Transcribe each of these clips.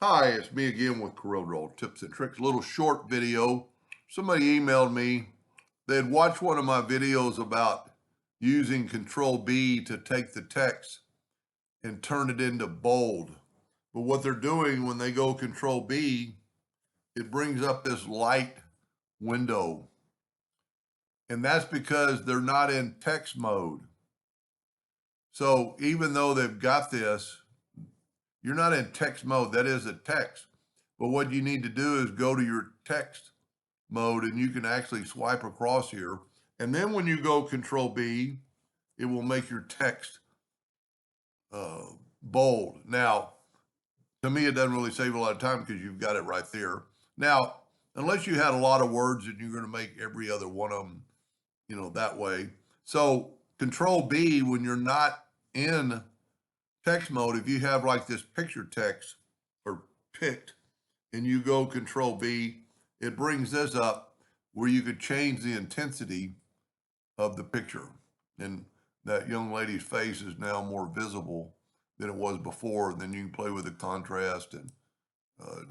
Hi, it's me again with Corel Tips and Tricks. A little short video. Somebody emailed me. They had watched one of my videos about using Control B to take the text and turn it into bold. But what they're doing when they go Control B, it brings up this light window. And that's because they're not in text mode. So even though they've got this, you're not in text mode. That is a text. But what you need to do is go to your text mode and you can actually swipe across here. And then when you go Control B, it will make your text bold. Now, to me, it doesn't really save a lot of time because you've got it right there. Now, unless you had a lot of words and you're going to make every other one of them, that way. So Control B, when you're not in text mode, if you have like this picture text or picked and you go Control B, it brings this up where you could change the intensity of the picture. And that young lady's face is now more visible than it was before. And then you can play with the contrast and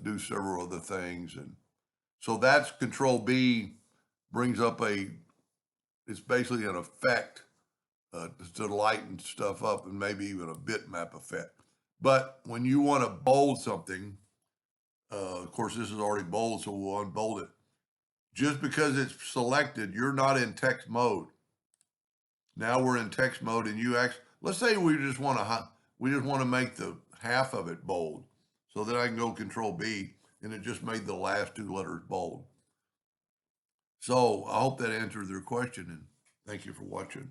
do several other things. And so that's Control B brings up it's basically an effect to lighten stuff up and maybe even a bitmap effect. But when you want to bold something, of course, this is already bold, so we'll unbold it. Just because it's selected, you're not in text mode. Now we're in text mode, and let's say we just want to make the half of it bold. So then I can go Control B, and it just made the last two letters bold. So I hope that answered their question, and thank you for watching.